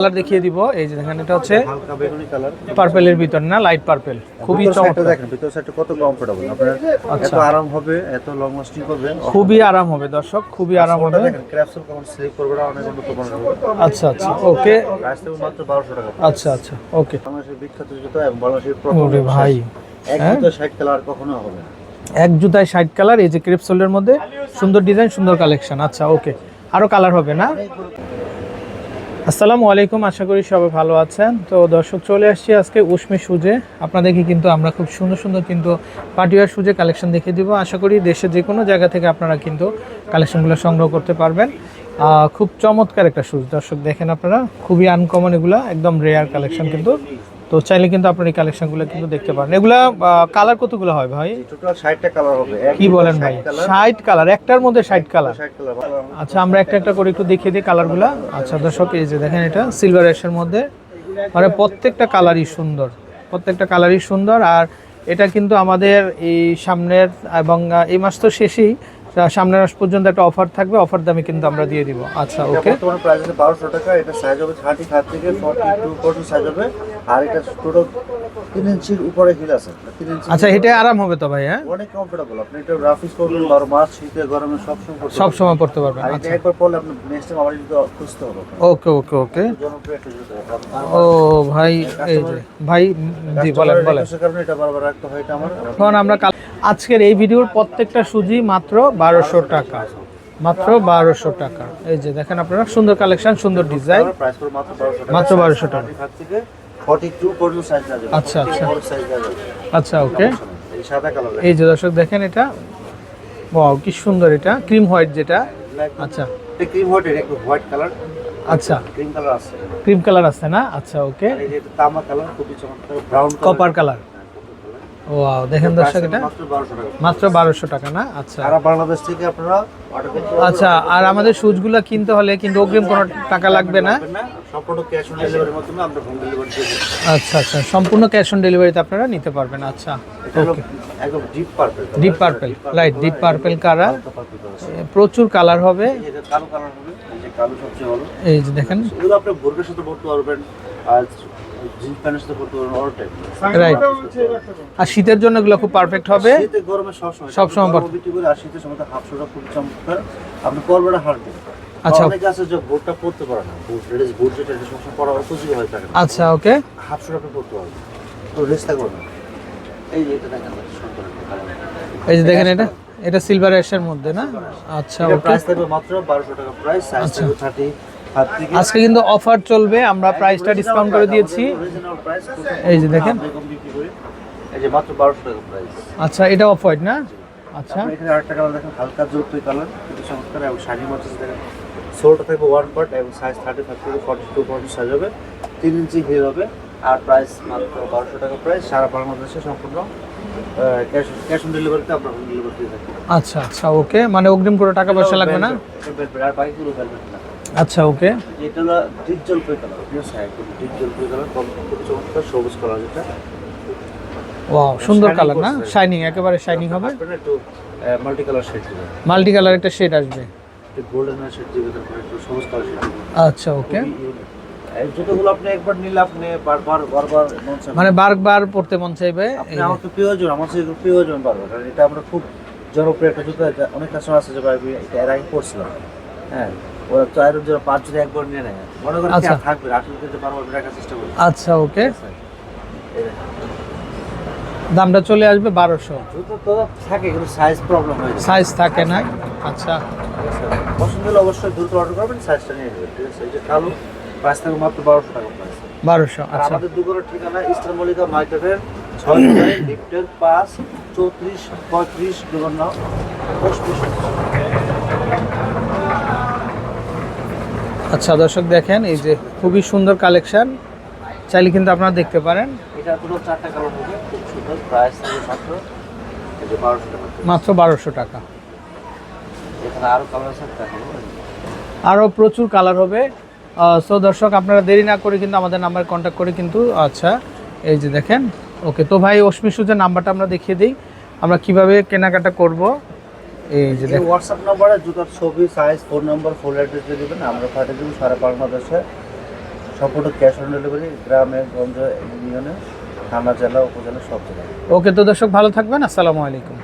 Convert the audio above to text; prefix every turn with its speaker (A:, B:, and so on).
A: Colour দেখিয়ে দিব। এই যে দেখেন এটা হচ্ছে
B: হালকা বেগুনি কালার,
A: পার্পেলের ভিতর না, লাইট পার্পেল, খুবই চমৎকার।
B: দেখেন ভিতর সাইডটা কত কমফোর্টেবল, আপনার এত আরাম হবে, এত লং লাস্টিং করবে,
A: খুবই আরাম হবে দর্শক, খুবই আরাম হবে।
B: দেখেন ক্র্যাপসুল কখন স্লিপ করবে না, অনেক উন্নত মানের হবে।
A: আচ্ছা আচ্ছা ওকে,
B: প্রাইস তো মাত্র 1200 টাকা।
A: আচ্ছা আচ্ছা ওকে।
B: বাংলাদেশের বিখ্যাত জুতো এবং বাংলাদেশের প্রথম
A: ওরে ভাই,
B: এক জুতো 60 কালার কখনো হবে না।
A: এক জুতায় 60 কালার, এই যে ক্রেপসোলের মধ্যে সুন্দর ডিজাইন, সুন্দর কালেকশন। আচ্ছা ওকে, আরো কালার হবে না? আসসালামু আলাইকুম, আশা করি সবাই ভালো আছেন। তো দর্শক চলে আসছি আজকে উষ্মি সুজে। আপনাদেরকে কিন্তু আমরা খুব সুন্দর সুন্দর কিন্তু পার্টিওয়ার সুজে কালেকশন দেখিয়ে দিব। আশা করি দেশের যে কোনো জায়গা থেকে আপনারা কিন্তু কালেকশনগুলো সংগ্রহ করতে পারবেন। খুব চমৎকার একটা সুজ দর্শক, দেখেন আপনারা, খুবই আনকমন, এগুলা একদম রেয়ার কালেকশন কিন্তু। তো চাইলে কিন্তু আপনার এই কালেকশনগুলো কিন্তু দেখতে পারেন। এগুলা কালার কতগুলো হয় ভাই?
B: টোটাল 60টা কালার হবে।
A: কি বলেন ভাই, 60 কালার? একটার মধ্যে 60 কালার? আচ্ছা আমরা একটা একটা করে একটু দেখিয়ে দিই কালারগুলো। আচ্ছা দর্শক এই যে দেখেন, এটা সিলভার অ্যাশের মধ্যে, মানে প্রত্যেকটা কালারই সুন্দর, প্রত্যেকটা কালারই সুন্দর। আর এটা কিন্তু আমাদের এই সামনের এবং এই মাস তো শেষেই, সামনের মাস পর্যন্ত একটা অফার থাকবে, অফার দামে কিন্তু আমরা দিয়ে দিব। আচ্ছা ওকে,
B: বর্তমানে প্রাইস আছে 1200 টাকা। এটা সাইজ হবে 35 থেকে 42 পর্যন্ত সাইজ হবে। আর এটা টোটাল 3 ইঞ্চির উপরে হিল আছে, 3 ইঞ্চি।
A: আচ্ছা এটা আরাম হবে তো ভাই? হ্যাঁ
B: অনেক কমফোর্টেবল, আপনি এটা রাফিস করবেন 12 মাস, শীতে গরমে
A: সব সময় পড়তে পারবেন।
B: আর এটা
A: আচ্ছা
B: একবার পরলে আপনি নেক্সট টাইম আবার যদি খুঁজতে হবে।
A: ওকে ওকে ওকে।
B: জনপ্রিয় একটা জুতো এটা।
A: ও ভাই এই যে ভাই, জি বলেন বলেন।
B: সে কারণে এটা বারবার রাখতে হয়। এটা আমার
A: এখন আমরা আজকের এই ভিডিওর প্রত্যেকটা সুজি মাত্র 1200 টাকা, মাত্র 1200 টাকা। এই যে দেখেন আপনারা, সুন্দর কালেকশন, সুন্দর ডিজাইন,
B: প্রাইস করে মাত্র 1200 টাকা।
A: মাত্র 1200 টাকা।
B: 35 থেকে 42 পর্যন্ত সাইজ আছে।
A: আচ্ছা আচ্ছা
B: সাইজ আছে।
A: আচ্ছা ওকে।
B: এই সাদা কালার,
A: এই যে দর্শক দেখেন, এটা ওয়াও কি সুন্দর, এটা ক্রিম হোয়াইট যেটা। আচ্ছা
B: এটা ক্রিম হোয়াইট, এটা একটু হোয়াইট কালার।
A: আচ্ছা
B: ক্রিম কালার আছে,
A: ক্রিম কালার আছে না? আচ্ছা ওকে।
B: এই যে এটা তামা কালার, খুবই চমৎকার ব্রাউন
A: কপার কালার। ওয়াও দেখেন দর্শক, এটা
B: মাত্র 1200 টাকা।
A: মাত্র 1200 টাকা না? আচ্ছা
B: সারা বাংলাদেশ থেকে আপনারা অর্ডার করতে পারবেন।
A: আচ্ছা, আর আমাদের শুজগুলো কিনতে হলে কিন্তু অগ্রিম কোনো টাকা লাগবে না?
B: সম্পূর্ণ ক্যাশ অন ডেলিভারির মাধ্যমে আমরা হোম ডেলিভারি দেব।
A: আচ্ছা আচ্ছা, সম্পূর্ণ ক্যাশ অন ডেলিভারিতে আপনারা নিতে পারবেন। আচ্ছা ওকে,
B: একদম deep purple,
A: deep purple, light deep purple colour, প্রচুর কালার হবে।
B: এটা কালো কালার হবে, এই যে কালো সবচেয়ে ভালো।
A: এই যে দেখেন,
B: এগুলো আপনি বোরকার সাথে পরতে পারবেন, আর জিন্স প্যান্টের সাথে পরতে পারবেন, অল টাইপ।
A: রাইট। আর শীতের জন্য এগুলো খুব পারফেক্ট হবে।
B: শীতে গরমে সব সময় বিক্রি করে, আর শীতের সময় হাফ শোটা খুব চমৎকার, আপনি পরবেটা হাঁটবেন।
A: আচ্ছা
B: অনেকে আছে যে বোটটা পরতে পারে না, বোট যেটা এটা সবসময় পরা উপযোগী হয়ে থাকে না।
A: আচ্ছা ওকে,
B: হাফ শোটা আপনি পরতে পারবেন, তো রেস্ট থাকবে না। এই যে এটা দেখেন সুন্দর একটা কালার।
A: এই যে দেখেন, এটা এটা সিলভার অ্যাশের মধ্যে না? আচ্ছা
B: এটা
A: ওকে।
B: প্রাইস থাকবে মাত্র 1200 টাকা প্রাইস, সাইজ থাকবে 30 থেকে।
A: আজকে কিন্তু অফার চলবে, আমরা প্রাইসটা ডিসকাউন্ট করে দিয়েছি।
B: অরিজিনাল প্রাইস
A: এই যে দেখেন,
B: বেগম বিক্রি করে, এই যে মাত্র 1200 টাকা প্রাইস।
A: আচ্ছা এটা অফ হোয়াইট না? আচ্ছা
B: আপনি এখানে আরেকটা কালার দেখেন, হালকা জলপাই কালার, কিন্তু চমৎকার এবং শাইনি মার্চেস দেখেন। সোলটা থাকবে 1 পার্ট এবং সাইজ 35 থেকে 42 পর্যন্ত সাইজ হবে, 3 ইঞ্চি হিল হবে। আর প্রাইস মাত্র 1200 টাকা প্রাইস। সারা বাংলাদেশে সম্পূর্ণ ক্যাশ অন ডেলিভারিতে আমরা হোম ডেলিভারি দিয়ে থাকি।
A: আচ্ছা আচ্ছা ওকে, মানে অগ্রিম করে টাকা পয়সা লাগবে না?
B: এটা বেলভেট, আর বাকিগুলো বেলভেট না।
A: আচ্ছা ওকে।
B: এটা হলো ডিপ জলপাই কালার, ঠিক আছে? একদম ডিপ জলপাই কালার, খুব চমৎকার সবুজ কালার যেটা।
A: ওয়াও সুন্দর কালার না? শাইনিং, একেবারে শাইনিং হবে।
B: আপনারা একটু মাল্টি কালার শেড দিবেন,
A: মাল্টি কালার একটা শেড আসবে।
B: একটু গোল্ডেন শেড দিবেন, তারপর একটু সবুজ কালার শেড দিবেন।
A: আচ্ছা ওকে,
B: এই জুতোগুলো আপনি একবার নিলে আপনি বারবার মন চাইবে,
A: মানে বারবার পড়তে মন চাইবে।
B: আপনি আমার তো প্রিয়জন, আমার সাথে প্রিয়জন বারবার, কারণ এটা আমরা খুব জনপ্রিয় একটা জুতো। অনেক কাস্টমার আছে যে ভাই এটা এর আগে পড়ছিলাম, হ্যাঁ, ওরা 4-5 যদি একবার নিয়ে নেয়, মনে করেন কি আর থাকবে, আসলে কিন্তু বারবার রাখার চেষ্টা করি।
A: আচ্ছা ওকে, দামটা চলে আসবে 1200।
B: জুতো তো থাকে কিন্তু সাইজ প্রবলেম হয়ে যায়,
A: সাইজ থাকে না? আচ্ছা
B: পছন্দ হলে অবশ্যই দ্রুত অর্ডার করবেন, সাইজটা নিয়ে নেবেন, ঠিক আছে? এই যে কালো, প্রাইস থাকবে মাত্র 1200 টাকা প্রাইস।
A: 1200।
B: আর
A: আচ্ছা
B: আমাদের দোকানের ঠিকানা ইস্টার মল্লিকা মার্কেটের 6 লিফটের 5 34 35 দোকান নাম।
A: আচ্ছা দর্শক দেখেন, এই যে খুবই সুন্দর কালেকশন, চাইলে কিন্তু আপনারা দেখতে পারেন।
B: এটা পুরো 4টা কালার হবে, খুব সুন্দর, প্রাইস থাকবে মাত্র এই যে 1200 টাকা।
A: মাত্র 1200 টাকা।
B: এখানে আরো কালার আছে, দেখাবো।
A: আরও প্রচুর কালার হবে। সো দর্শক আপনারা দেরি না করে কিন্তু আমাদের নাম্বার কন্ট্যাক্ট করে কিন্তু, আচ্ছা এই যে দেখেন ওকে। তো ভাই অশ্মি সুজের নাম্বারটা আমরা দেখিয়ে দিই, আমরা কিভাবে কেনাকাটা করব। এই যে দেখেন,
B: হোয়াটসঅ্যাপ নম্বরে জুতার ছবি, size, phone number, full address দিয়ে দেবেন, আমরা পাঠিয়ে দেবো সারা বাংলাদেশে। সম্পূর্ণ ক্যাশ অন ডেলিভারি, গ্রামে গঞ্জে ইউনিয়নে, থানা, জেলা, উপজেলা সব জায়গায়।
A: ওকে, তো দর্শক ভালো থাকবেন, আসসালামু আলাইকুম।